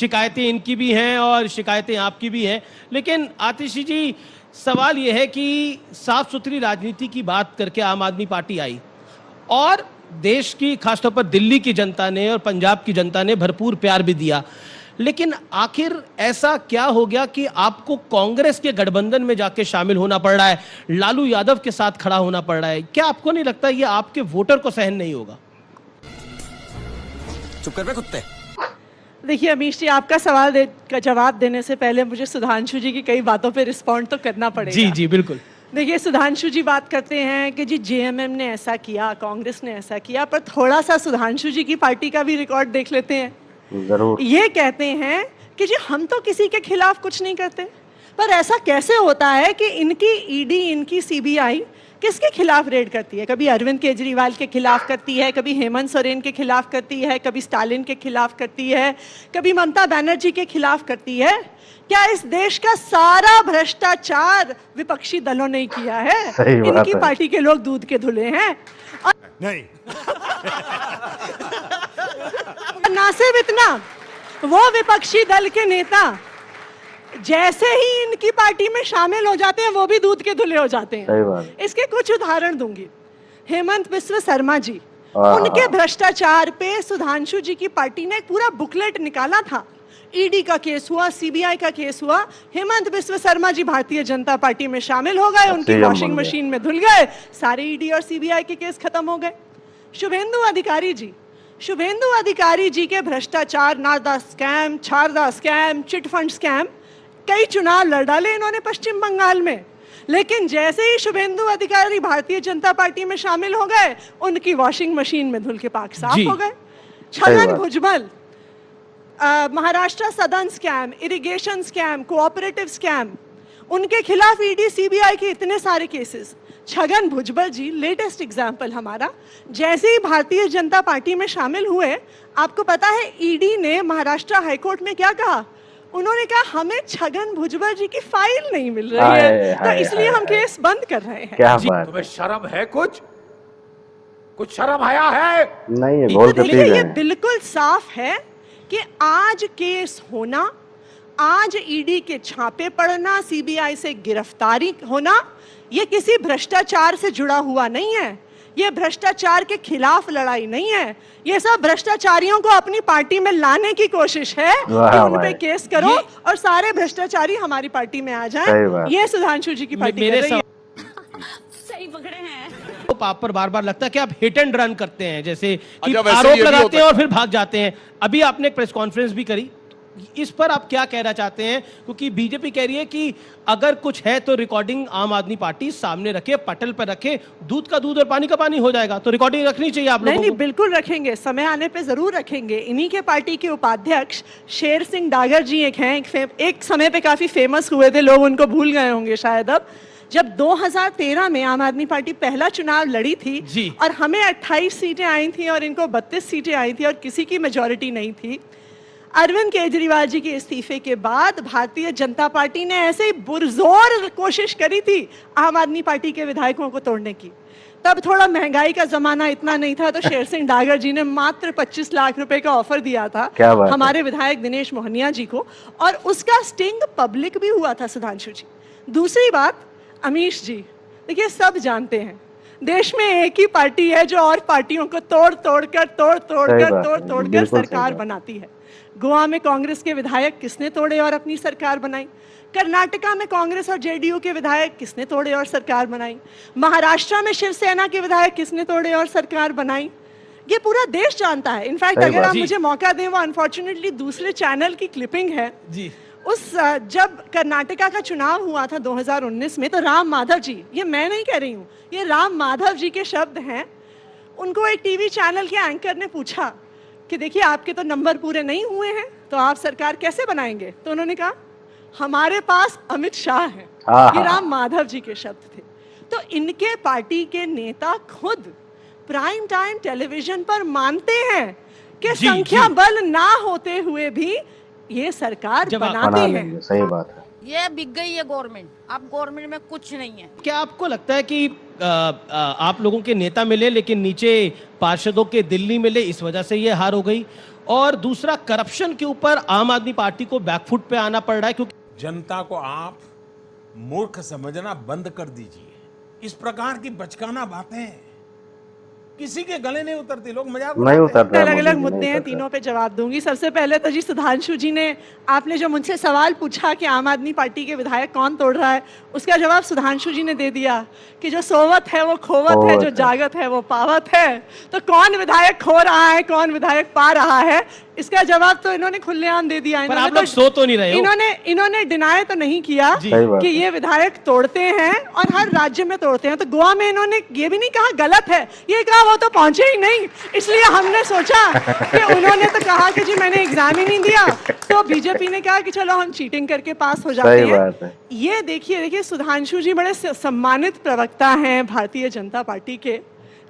शिकायतें इनकी भी हैं और शिकायतें आपकी भी हैं, लेकिन आतिशी जी सवाल ये है कि साफ सुथरी राजनीति की बात करके आम आदमी पार्टी आई और देश की, खासतौर पर दिल्ली की जनता ने और पंजाब की जनता ने भरपूर प्यार भी दिया, लेकिन आखिर ऐसा क्या हो गया कि आपको कांग्रेस के गठबंधन में जाके शामिल होना पड़ रहा है, लालू यादव के साथ खड़ा होना पड़ रहा है? क्या आपको नहीं लगता ये आपके वोटर को सहन नहीं होगा? चुप कर बे कुत्ते। देखिए अमीश जी, आपका सवाल का जवाब देने से पहले मुझे सुधांशु जी की कई बातों पे रिस्पॉन्ड तो करना पड़ेगा। जी जी बिल्कुल। देखिए सुधांशु जी बात करते हैं कि जी जेएमएम ने ऐसा किया, कांग्रेस ने ऐसा किया, पर थोड़ा सा सुधांशु जी की पार्टी का भी रिकॉर्ड देख लेते हैं। जरूर। ये कहते हैं कि जी हम तो किसी के खिलाफ कुछ नहीं करते, पर ऐसा कैसे होता है कि इनकी ईडी, इनकी सीबीआई किसके खिलाफ रेड करती है? कभी अरविंद केजरीवाल के खिलाफ करती है, कभी हेमंत सोरेन के खिलाफ करती है, कभी स्टालिन के खिलाफ करती है, कभी ममता बनर्जी के खिलाफ करती है। क्या इस देश का सारा भ्रष्टाचार विपक्षी दलों ने किया है? इनकी पार्टी के लोग दूध के धुले हैं। और नहीं ना सिर्फ इतना, वो विपक्षी दल के नेता जैसे ही इनकी पार्टी में शामिल हो जाते हैं वो भी दूध के धुले हो जाते हैं। इसके कुछ उदाहरण दूंगी। हेमंत बिस्व शर्मा जी, उनके भ्रष्टाचार पे सुधांशु जी की पार्टी ने एक पूरा बुकलेट निकाला था। ईडी का केस हुआ, सीबीआई का केस हुआ, हेमंत बिस्व शर्मा जी भारतीय जनता पार्टी में शामिल हो गए, उनकी वॉशिंग मशीन में धुल गए, सारे ईडी और सीबीआई के केस खत्म हो गए। शुभेंदु अधिकारी जी, शुभेंदु अधिकारी जी के भ्रष्टाचार, Narada scam, Saradha scam, chit fund scam, कई चुनाव लड़ डाले इन्होंने पश्चिम बंगाल में, लेकिन जैसे ही शुभेंदु अधिकारी भारतीय जनता पार्टी में शामिल हो गए, उनकी वॉशिंग मशीन में धुल के पाक साफ हो गए। छगन भुजबल, महाराष्ट्र सदन scam, irrigation scam, cooperative scam, उनके खिलाफ ईडी सीबीआई के इतने सारे केसेस। छगन भुजबल जी लेटेस्ट एग्जाम्पल हमारा, जैसे ही भारतीय जनता पार्टी में शामिल हुए, आपको पता है ईडी ने महाराष्ट्र हाईकोर्ट में क्या कहा? उन्होंने कहा हमें छगन भुजबल जी की फाइल नहीं मिल रही है, तो इसलिए हम केस बंद कर रहे हैं। क्या बात? तुम्हें शर्म है? कुछ शर्म आया है? नहीं, बोल तो देखिए ये बिल्कुल साफ है कि आज केस होना, आज ईडी के छापे पड़ना, सीबीआई से गिरफ्तारी होना, ये किसी भ्रष्टाचार से जुड़ा हुआ नहीं है। ये भ्रष्टाचार के खिलाफ लड़ाई नहीं है, ये सब भ्रष्टाचारियों को अपनी पार्टी में लाने की कोशिश है कि उन पे केस करो और सारे भ्रष्टाचारी हमारी पार्टी में आ जाएं। ये सुधांशु जी की पार्टी कर रही है। सही पकड़े हैं। तो आप पर बार बार लगता है कि आप हिट एंड रन करते हैं, जैसे कि आरोप लगाते हैं और फिर भाग जाते हैं। अभी आपने एक प्रेस कॉन्फ्रेंस भी करी, इस पर आप क्या कहना चाहते हैं? क्योंकि बीजेपी कह रही है कि अगर कुछ है तो रिकॉर्डिंग आम आदमी पार्टी सामने रखे, पटल पर रखे, दूध का दूध और पानी का पानी हो जाएगा, तो रिकॉर्डिंग रखनी चाहिए आप लोगों को। नहीं, बिल्कुल रखेंगे, समय आने पे जरूर रखेंगे। इन्हीं के पार्टी के उपाध्यक्ष शेर सिंह डागर जी एक हैं, एक समय पे काफी फेमस हुए थे, लोग उनको भूल गए होंगे शायद अब। जब 2013 में आम आदमी पार्टी पहला चुनाव लड़ी थी और हमें 28 सीटें आई थी और इनको 32 सीटें आई थी और किसी की मेजॉरिटी नहीं थी, अरविंद केजरीवाल जी के इस्तीफे के बाद भारतीय जनता पार्टी ने ऐसे ही पुरजोर कोशिश करी थी आम आदमी पार्टी के विधायकों को तोड़ने की। तब थोड़ा महंगाई का जमाना इतना नहीं था, तो शेर सिंह डागर जी ने मात्र 25 लाख रुपए का ऑफर दिया था हमारे विधायक दिनेश मोहनिया जी को, और उसका स्टिंग पब्लिक भी हुआ था सुधांशु जी। दूसरी बात अमीश जी, देखिए सब जानते हैं देश में एक ही पार्टी है जो और पार्टियों को तोड़ तोड़ कर सरकार बनाती है। गोवा में कांग्रेस के विधायक किसने तोड़े और अपनी सरकार बनाई? कर्नाटका में कांग्रेस और जेडीयू के विधायक किसने तोड़े और सरकार बनाई? महाराष्ट्र में शिवसेना के विधायक किसने तोड़े और सरकार बनाई? ये पूरा देश जानता है। इनफैक्ट अगर आप मुझे मौका दें, वो अनफॉर्चुनेटली दूसरे चैनल की क्लिपिंग है जी। उस जब कर्नाटका का चुनाव हुआ था 2019 में, तो राम माधव जी, ये मैं नहीं कह रही हूँ, ये राम माधव जी के शब्द हैं, उनको एक टीवी चैनल के एंकर ने पूछा कि देखिए आपके तो नंबर पूरे नहीं हुए हैं, तो आप सरकार कैसे बनाएंगे? तो उन्होंने कहा हमारे पास अमित शाह है। ये राम माधव जी के शब्द थे। तो इनके पार्टी के नेता खुद प्राइम टाइम टेलीविजन पर मानते हैं कि संख्या बल ना होते हुए भी ये सरकार बनाते हैं। सही बात है। ये बिक गई है गवर्नमेंट, अब गवर्नमेंट में कुछ नहीं है। क्या आपको लगता है कि आप लोगों के नेता मिले लेकिन नीचे पार्षदों के दिल नहीं मिले, इस वजह से ये हार हो गई? और दूसरा, करप्शन के ऊपर आम आदमी पार्टी को बैकफुट पे आना पड़ रहा है क्योंकि जनता को आप मूर्ख समझना बंद कर दीजिए। इस प्रकार की बचकाना बातें किसी के गले नहीं उतरती, लोग मजाक नहीं उतरता है, अलग अलग मोदी जी, मुद्दे नहीं हैं, उतरता। तीनों पे जवाब दूंगी। सबसे पहले तो जी सुधांशु जी ने, आपने जो मुझसे सवाल पूछा कि आम आदमी पार्टी के विधायक कौन तोड़ रहा है, उसका जवाब सुधांशु जी ने दे दिया कि जो सोवत है वो खोवत है, जो जागत है वो पावत है। तो कौन विधायक खो रहा है, कौन विधायक पा रहा है, इसका जवाब तो इन्होंने खुलेआम दे दिया। पर आप लोग सो तो नहीं रहे हो। इन्होंने डिनाई तो नहीं किया सही बात कि है। ये विधायक तोड़ते हैं और हर राज्य में तोड़ते हैं। तो गोवा में इन्होंने ये भी नहीं कहा गलत है, ये कहा वो तो पहुंचे ही नहीं, इसलिए हमने सोचा कि उन्होंने तो कहा कि जी मैंने एग्जाम ही नहीं दिया, तो बीजेपी ने कहा कि चलो हम चीटिंग करके पास हो जाते सही बात हैं। है। ये देखिए सुधांशु जी बड़े सम्मानित प्रवक्ता हैं भारतीय जनता पार्टी के,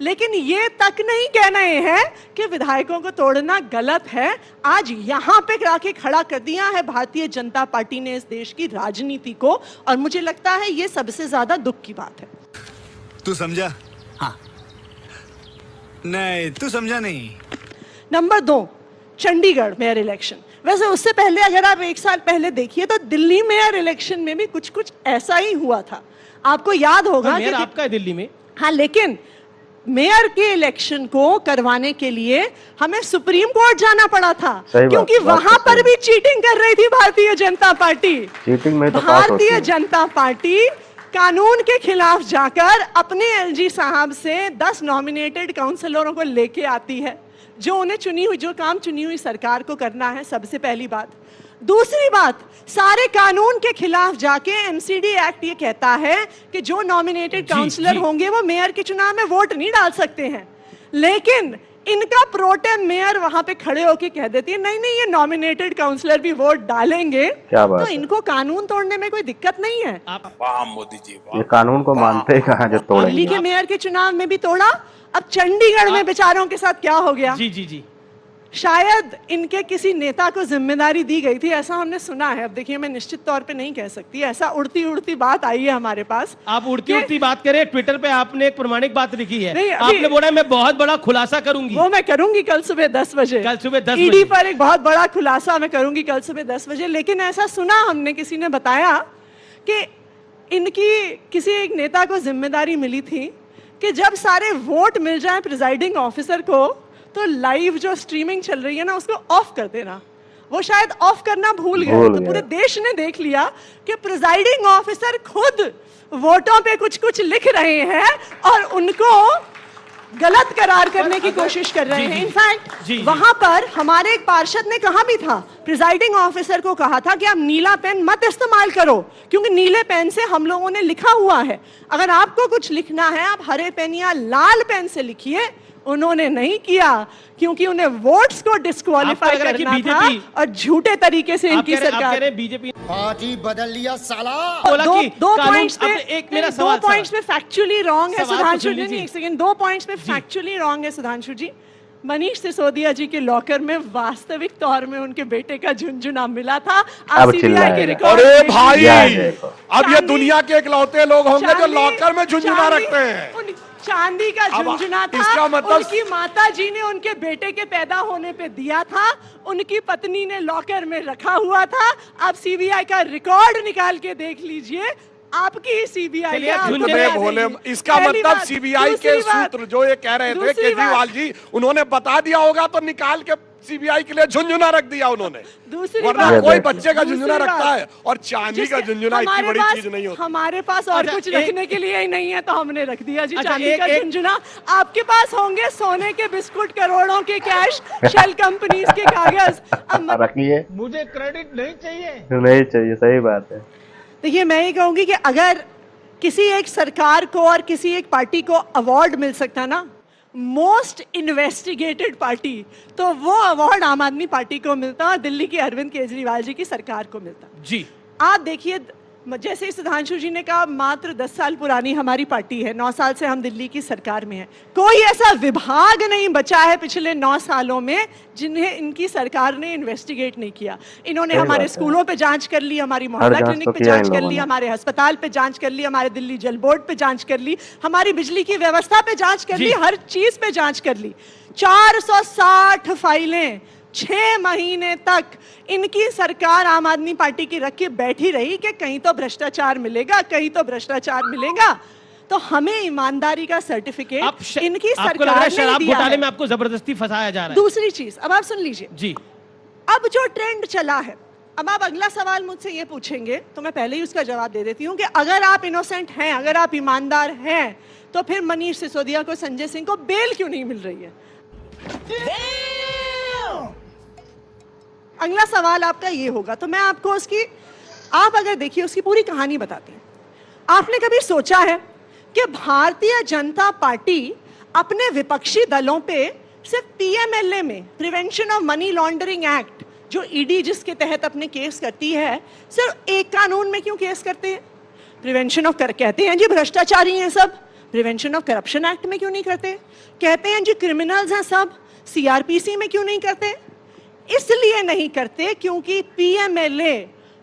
लेकिन ये तक नहीं कह रहे हैं कि विधायकों को तोड़ना गलत है। आज यहाँ पे आके खड़ा कर दिया है भारतीय जनता पार्टी ने इस देश की राजनीति को, और मुझे लगता है ये सबसे ज्यादा दुख की बात है। तू समझा? हाँ। नहीं, तू समझा नहीं। Number 2, Chandigarh mayor election. वैसे उससे पहले अगर आप 1 साल पहले देखिए तो दिल्ली मेयर इलेक्शन में भी कुछ ऐसा ही हुआ था। आपको याद होगा मेयर आपका है दिल्ली में। हाँ, लेकिन मेयर के इलेक्शन को करवाने के लिए हमें सुप्रीम कोर्ट जाना पड़ा था, सही बात, क्योंकि बात वहां तो पर सही। भी चीटिंग कर रही थी भारतीय जनता पार्टी। चीटिंग में तो पास होती भारतीय है। जनता पार्टी कानून के खिलाफ जाकर अपने एलजी साहब से 10 नॉमिनेटेड काउंसलरों को लेके आती है, जो उन्हें जो काम चुनी हुई सरकार को करना है, सबसे पहली बात। दूसरी बात, सारे कानून के खिलाफ जाके एमसीडी एक्ट ये कहता है कि जो नॉमिनेटेड काउंसलर होंगे वो मेयर के चुनाव में वोट नहीं डाल सकते हैं, लेकिन इनका प्रोटेम मेयर वहां पे खड़े होके कह देती है नहीं नहीं ये नॉमिनेटेड काउंसलर भी वोट डालेंगे। क्या बात तो है। इनको कानून तोड़ने में कोई दिक्कत नहीं है। वाह मोदी जी, ये वाह। कानून को मानते ही कहाँ जो दिल्ली तोड़ेंगे। के मेयर के चुनाव में भी तोड़ा, अब चंडीगढ़ में बेचारों के साथ क्या हो गया। जी जी जी। शायद इनके किसी नेता को जिम्मेदारी दी गई थी, ऐसा हमने सुना है। अब देखिए मैं निश्चित तौर पे नहीं कह सकती, ऐसा उड़ती उड़ती बात आई है हमारे पास। आप उड़ती उड़ती बात करें, ट्विटर पे आपने एक प्रमाणिक बात लिखी है। नहीं, अभी- आपने बोला मैं बहुत बड़ा खुलासा करूंगी। वो मैं करूंगी कल सुबह 10 बजे। कल सुबह 10 ईडी बजे। पर एक बहुत बड़ा खुलासा मैं करूंगी कल सुबह 10 बजे। लेकिन ऐसा सुना हमने, किसी ने बताया कि इनकी किसी एक नेता को जिम्मेदारी मिली थी कि जब सारे वोट मिल जाए प्रिजाइडिंग ऑफिसर को तो लाइव जो स्ट्रीमिंग चल रही है ना उसको ऑफ कर देना। वो शायद ऑफ करना भूल गए, तो पूरे देश ने देख लिया कि प्रिजाइडिंग ऑफिसर खुद वोटों पे कुछ लिख रहे हैं और उनको गलत करार करने की कोशिश कर रहे हैं। इनफैक्ट वहां पर हमारे एक पार्षद ने कहा भी था, प्रिजाइडिंग ऑफिसर को कहा था कि आप नीला पेन मत इस्तेमाल करो, क्योंकि नीले पेन से हम लोगों ने लिखा हुआ है, अगर आपको कुछ लिखना है आप हरे पेन या लाल पेन से लिखिए। उन्होंने नहीं किया क्योंकि उन्हें वोट्स को डिस्क्वालीफाई करना था और झूठे तरीके से इनकी सरकार बीजेपी पार्टी बदल लिया साला। दो पॉइंट्स पे एक मेरा सवाल, दो पॉइंट्स पे फैक्चुअली रॉन्ग है सवाल तो सुधांशु सुन जी। लीजिए। नहीं, एक सेकंड, 2 पॉइंट्स पे फैक्चुअली रॉन्ग है सुधांशु जी। मनीष सिसोदिया जी के लॉकर में वास्तविक तौर में उनके बेटे का झुनझुना मिला था। अब CBI चिल्लाएगा। के रिकॉर्ड अरे में- भाई, याद है को। अब ये दुनिया के इकलौते लोग होंगे जो चांदी- लॉकर में झुंझुना चांदी- रखते हैं। चांदी का अब झुनझुना था, इसका मतलब- उनकी माता जी ने उनके बेटे के पैदा होने पे दिया था, उनकी पत्नी ने लॉकर में रखा हुआ था। आप सीबीआई का रिकॉर्ड निकाल के देख लीजिए, आपकी सीबीआई चलिए, का आपको झुनझुने बता बोले देगी। इसका पहली मतलब बात। सीबीआई के दूसरी बात- सूत्र जो ये कह रहे थे दूसरी केजरीवाल बात- जी, उन्होंने बता दिया होगा तो निकाल के सीबीआई के लिए झुंझुना रख दिया उन्होंने। दूसरी वरना बात- कोई बच्चे का दूसरी झुंझुना बात- रखता है और चांदी का झुंझुना इतनी हमारे बड़ी पास- चीज नहीं होती। हमारे पास और अच्छा, कुछ एक- रखने के लिए ही नहीं है तो हमने रख दिया जी अच्छा, चांदी का एक- झुनझुना। आपके पास होंगे सोने के बिस्कुट, करोड़ों के कैश, शेल कंपनीज के कागज। अब रखिए, मुझे क्रेडिट नहीं चाहिए। नहीं चाहिए, सही बात है। देखिए मैं ये कहूंगी कि अगर किसी एक सरकार को और किसी एक पार्टी को अवार्ड मिल सकता ना मोस्ट इन्वेस्टिगेटेड पार्टी, तो वो अवार्ड आम आदमी पार्टी को मिलता और दिल्ली की अरविंद केजरीवाल जी की सरकार को मिलता। जी। आप देखिए जैसे ही सुधांशु जी ने कहा, मात्र 10 साल पुरानी हमारी पार्टी है, 9 साल से हम दिल्ली की सरकार में हैं। कोई ऐसा विभाग नहीं बचा है पिछले 9 सालों में जिन्हें इनकी सरकार ने इन्वेस्टिगेट नहीं किया। इन्होंने सही हमारे बात है। स्कूलों पे जांच कर ली, हमारी मोहल्ला जांच क्लिनिक तो पे किया जांच इन कर लोगों ली, ने। हमारे अस्पताल पे जांच कर ली, हमारे दिल्ली जल बोर्ड पे जांच कर ली, हमारी बिजली की व्यवस्था पे जांच कर जी। ली, हर चीज पे जांच कर ली। 460 फाइलें 6 महीने तक इनकी सरकार आम आदमी पार्टी की रख के बैठी रही कि कहीं तो भ्रष्टाचार मिलेगा, कहीं तो भ्रष्टाचार मिलेगा। तो हमें ईमानदारी का सर्टिफिकेट इनकी आपको लग रहा सरकार है ने शराब दिया घोटाले है। में आपको जबरदस्ती फंसाया जा रहा है? दूसरी चीज, अब आप सुन लीजिए, जी अब जो ट्रेंड चला है, अब आप अगला सवाल मुझसे ये पूछेंगे तो मैं पहले ही उसका जवाब दे देती हूँ कि अगर आप इनोसेंट हैं, अगर आप ईमानदार हैं, तो फिर मनीष सिसोदिया को, संजय सिंह को बेल क्यों नहीं मिल रही है? अगला सवाल आपका ये होगा, तो मैं आपको उसकी, आप अगर देखिए उसकी पूरी कहानी बताती हूँ। आपने कभी सोचा है कि भारतीय जनता पार्टी अपने विपक्षी दलों पे सिर्फ पीएमएलए में, prevention of money laundering act, जो ईडी जिसके तहत अपने केस करती है, सिर्फ एक कानून में क्यों केस करते हैं? प्रिवेंशन ऑफ कहते हैं जी भ्रष्टाचारी हैं सब, प्रिवेंशन ऑफ करप्शन एक्ट में क्यों नहीं करते? कहते हैं जी क्रिमिनल्स हैं सब, सीआरपीसी में क्यों नहीं करते? इसलिए नहीं करते क्योंकि PMLA,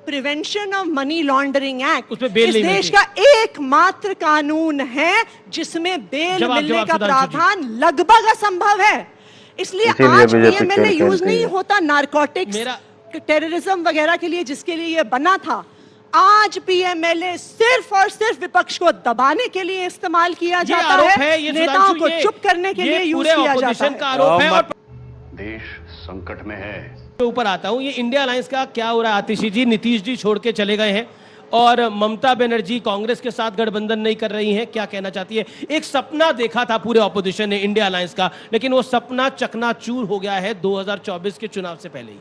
prevention of money laundering act, उसमें बेल इस नहीं देश मिलती। का एकमात्र कानून है जिसमें बेल जवाब मिलने का सुधांशु जी। प्रावधान लगभग असंभव है। इसलिए इसीलिए आज बीजेपी पीएमएलए खेल यूज खेलती नहीं है। होता नारकोटिक्स, मेरा- टेररिज्म वगैरह के लिए, जिसके लिए ये बना था। आज पीएमएलए सिर्फ और सिर्फ विपक्ष को दबाने के लिए इस्तेमाल किया ये जाता आरोप है, है, ये नेताओं सुधांशु, को ये- चुप करने के ये लिए यूज पूरे किया जाता ऑपोजिशन का है। आरोप है। और देश संकट में है। के ऊपर आता हूं, ये इंडिया अलायंस का क्या हो रहा है आतिशी जी? नीतीश जी छोड़ के चले गए हैं और ममता बनर्जी कांग्रेस के साथ गठबंधन नहीं कर रही हैं, क्या कहना चाहती है? एक सपना देखा था पूरे ऑपोजिशन ने इंडिया अलायंस का, लेकिन वो सपना चकनाचूर हो गया है 2024 के चुनाव से पहले ही।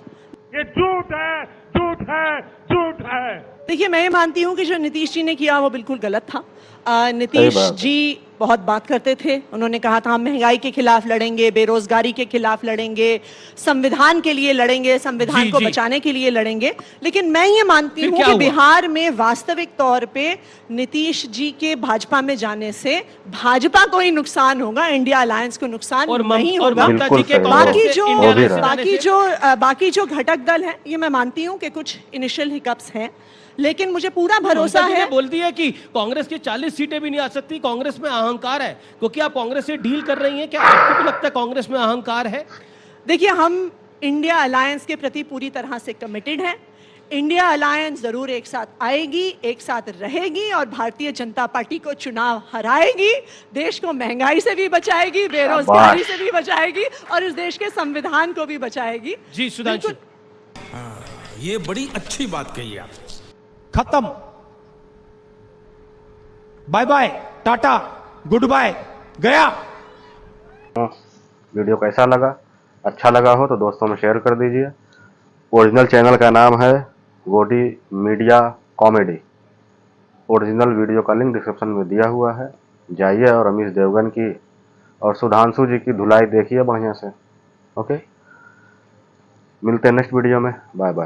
ये झूठ है, झूठ है, झूठ है। देखिए, मैं ये मानती हूँ कि जो नीतीश जी ने किया वो बिल्कुल गलत था। सही नीतीश बात है। जी बहुत बात करते थे, उन्होंने कहा था हम महंगाई के खिलाफ लड़ेंगे, बेरोजगारी के खिलाफ लड़ेंगे, संविधान के लिए लड़ेंगे, संविधान जी, को जी। बचाने के लिए लड़ेंगे। लेकिन मैं ये मानती फिर हूँ क्या कि हुआ? बिहार में वास्तविक तौर पे नीतीश जी के भाजपा में जाने से भाजपा को ही नुकसान होगा, इंडिया अलायंस को नुकसान और नहीं और होगा। ममता जी के बिल्कुल सही। कांग्रेस बाकी से जो इंडिया वो भी अलायंस से रहा। जाने से- बाकी जो घटक दल हैं, ये मैं मानती हूँ कि कुछ इनिशियल हिकअप्स हैं, लेकिन मुझे पूरा भरोसा ममता जी ने है। बोल दिया कि कांग्रेस की 40 सीटें भी नहीं आ सकती, कांग्रेस में अहंकार है। क्योंकि आप कांग्रेस से डील कर रही हैं, क्या आपको भी लगता है कांग्रेस में अहंकार है? देखिए, हम इंडिया अलायंस के प्रति पूरी तरह से कमिटेड हैं। इंडिया अलायंस जरूर एक साथ आएगी, एक साथ रहेगी और भारतीय जनता पार्टी को चुनाव हराएगी, देश को महंगाई से भी बचाएगी, बेरोजगारी से भी बचाएगी और इस देश के संविधान को भी बचाएगी। जी सुधांशु, ये बड़ी अच्छी बात कही आप। खत्म, bye bye, tata, goodbye, गया। वीडियो कैसा लगा? अच्छा लगा हो तो दोस्तों में शेयर कर दीजिए। ओरिजिनल चैनल का नाम है गोडी मीडिया कॉमेडी। ओरिजिनल वीडियो का लिंक डिस्क्रिप्शन में दिया हुआ है, जाइए और रमेश देवगन की और सुधांशु जी की धुलाई देखिए बढ़िया से। ओके, मिलते हैं नेक्स्ट वीडियो में। Bye bye.